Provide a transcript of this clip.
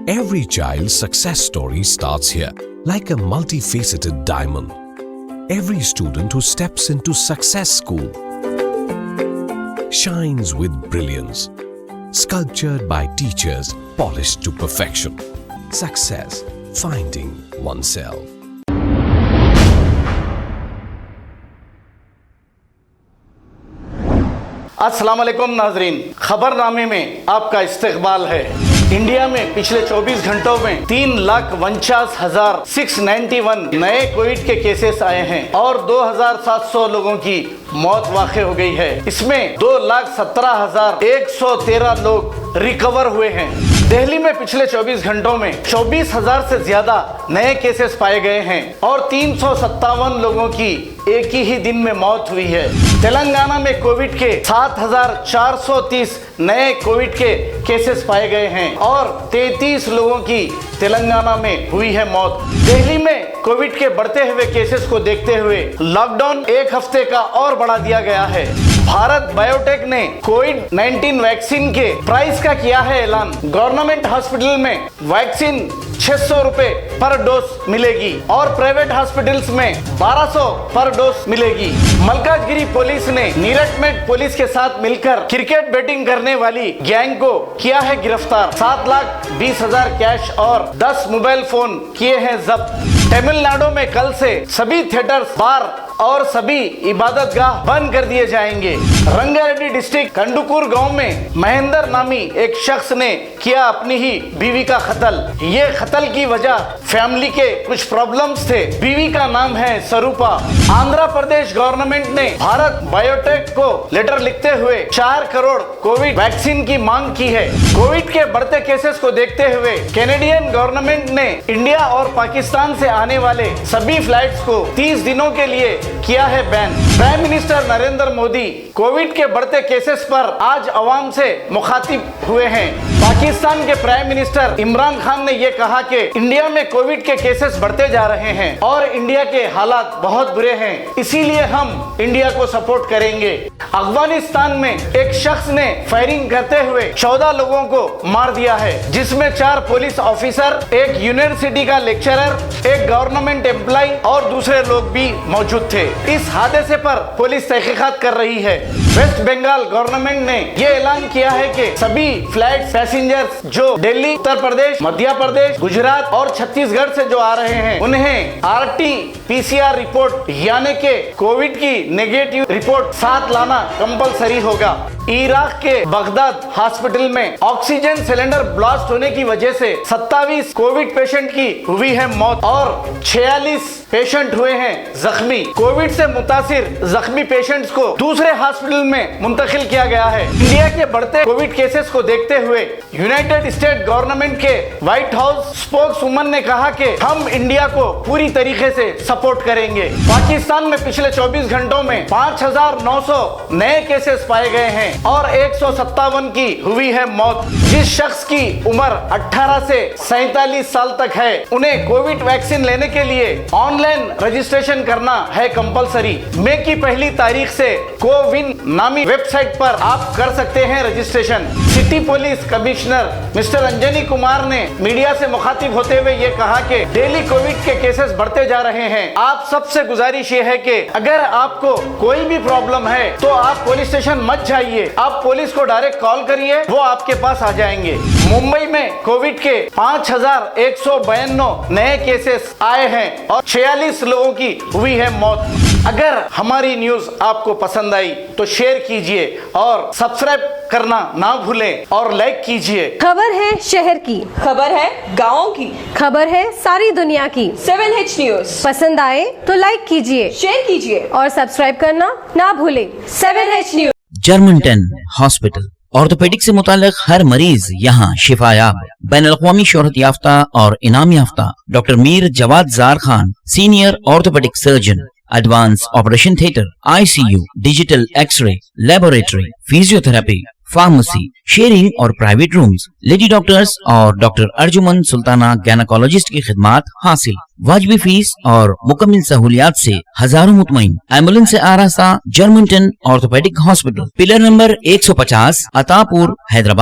Every child's success story starts here, like a multifaceted diamond. Every student who steps into Success School shines with brilliance, sculptured by teachers polished to perfection. Success, finding oneself. अस्सलाम वालेकुम नाजरीन, खबरनामे में आपका इस्तकबाल है। India में पिछले 24 घंटों में 3,49,691 नए कोविड के केसेस आए हैं और 2,700 लोगों की मौत वाक़ई हो गई है। इसमें 2,17,113 लोग रिकवर हुए हैं। दिल्ली में पिछले 24 घंटों में 24,000 से ज्यादा नए केसेस पाए गए हैं और 357 लोगों की एक ही दिन में मौत हुई है। तेलंगाना में कोविड के 7,430 नए कोविड के केसेस पाए गए हैं और 33 लोगों की तेलंगाना में हुई है मौत। दिल्ली में कोविड के बढ़ते हुए केसेस को देखते हुए लॉकडाउन एक हफ्ते का और बढ़ा दिया गया है। भारत बायोटेक ने कोविड-19 वैक्सीन के प्राइस का किया है ऐलान। गवर्नमेंट हॉस्पिटल में वैक्सीन 600 रुपए पर डोज मिलेगी और प्राइवेट हॉस्पिटल्स में 1200 पर डोज मिलेगी। मलकाजगिरी पुलिस ने नीरज में पुलिस के साथ मिलकर क्रिकेट बैटिंग करने वाली गैंग को किया है गिरफ्तार। 7,20,000 कैश और 10 मोबाइल फोन किए हैं जब्त। तमिलनाडु में कल से सभी थिएटर्स, बार और सभी इबादतगाह बंद कर दिए जाएंगे। रंगारेड्डी डिस्ट्रिक्ट कंडुकूर गांव में महेंद्र नामी एक शख्स ने किया अपनी ही बीवी का कत्ल। ये कत्ल की वजह फैमिली के कुछ प्रॉब्लम्स थे। बीवी का नाम है स्वरूपा। आंध्र प्रदेश गवर्नमेंट ने भारत बायोटेक को लेटर लिखते हुए 4 करोड़ कोविड वैक्सीन की मांग की है। कोविड के बढ़ते केसेस को देखते हुए कैनेडियन गवर्नमेंट ने इंडिया और पाकिस्तान से आने वाले सभी फ्लाइट्स को 30 दिनों के लिए किया है ban. Prime minister Narendra Modi Covid के बढ़ते केसेस पर आज अवाम से मुखातिब हुए हैं। पाकिस्तान के प्राइम मिनिस्टर इमरान खान ने यह कहा कि इंडिया में कोविड के केसेस बढ़ते जा रहे हैं और इंडिया के हालात बहुत बुरे हैं, इसीलिए हम इंडिया को सपोर्ट करेंगे। अफगानिस्तान में एक शख्स ने फायरिंग करते हुए 14 लोगों को मार दिया है, जिसमें 4 पुलिस ऑफिसर, एक यूनिवर्सिटी का लेक्चरर, एक गवर्नमेंट एम्प्लॉय और दूसरे लोग भी मौजूद थे। इस हादसे पर पुलिस तहकीकात कर रही है। वेस्ट बंगाल गवर्नमेंट ने यह ऐलान किया है कि सभी फ्लाइट पैसेंजर्स जो दिल्ली, उत्तर प्रदेश, मध्य प्रदेश, गुजरात और छत्तीसगढ़ से जो आ रहे हैं, उन्हें RT-PCR रिपोर्ट यानी कि कोविड की नेगेटिव रिपोर्ट साथ लाना कंपलसरी होगा। इराक के बगदाद हॉस्पिटल में ऑक्सीजन सिलेंडर ब्लास्ट होने की वजह से 27 कोविड पेशेंट की हुई है मौत और 46 पेशेंट हुए हैं जख्मी। कोविड से मुतासिर जख्मी पेशेंट्स को दूसरे हॉस्पिटल में मुंतकिल किया गया है। इंडिया के बढ़ते कोविड केसेस को देखते हुए यूनाइटेड स्टेट गवर्नमेंट के व्हाइट हाउस स्पोक्सवुमन ने कहा कि हम इंडिया को पूरी तरीके से सपोर्ट करेंगे। पाकिस्तान में पिछले 24 घंटों में 5,900 नए केसेस पाए गए हैं और 157 की हुई है मौत। जिस शख्स की उम्र 18 से 47 साल तक है, उन्हें कोविड वैक्सीन लेने के लिए ऑनलाइन रजिस्ट्रेशन करना है कंपलसरी। मई की पहली तारीख से कोविन नामी वेबसाइट पर आप कर सकते हैं registration. City police commissioner mister Anjani Kumar ने मीडिया से मुखातिब होते हुए ये कहा कि डेली कोविड के केसेस बढ़ते जा रहे हैं। आप सबसे गुजारिश ये है कि अगर आपको कोई भी प्रॉब्लम है तो आप पुलिस स्टेशन मत जाइए, आप पुलिस को डायरेक्ट कॉल करिए, वो आपके पास आ जाएंगे। मुंबई में कोविड के 5,192 नए केसेस आए हैं और 46 लोगों की हुई है मौत। अगर हमारी न्यूज आपको पसंद आई तो शेयर कीजिए और सब्सक्राइब करना ना भूलें और लाइक कीजिए। खबर है शहर की, खबर है गाँव की, खबर है सारी दुनिया की। 7H न्यूज पसंद आए तो लाइक कीजिए, शेयर कीजिए और सब्सक्राइब करना ना भूलें। 7H news. Germanton hospital, orthopaedic से मुताल्लिक हर मरीज यहाँ शिफायाब। बैनुल-अक़वामी शोहरत याफ्ता और इनाम याफ्ता doctor Mir Jawad Jar Khan, senior orthopaedic surgeon, advance operation theatre, ICU, digital x ray, laboratory, physiotherapy, pharmacy, sharing और प्राइवेट रूम्स, लेडी डॉक्टर्स और डॉक्टर अर्जुमन सुल्ताना गैनाकोलॉजिस्ट की खिदमात हासिल। वाजबी फीस और मुकम्मल सहूलियात से हजारों मुतमईन। एम्बुलेंस से आरास्ता Germanten orthopaedic hospital, pillar number 150, Attapur, Hyderabad.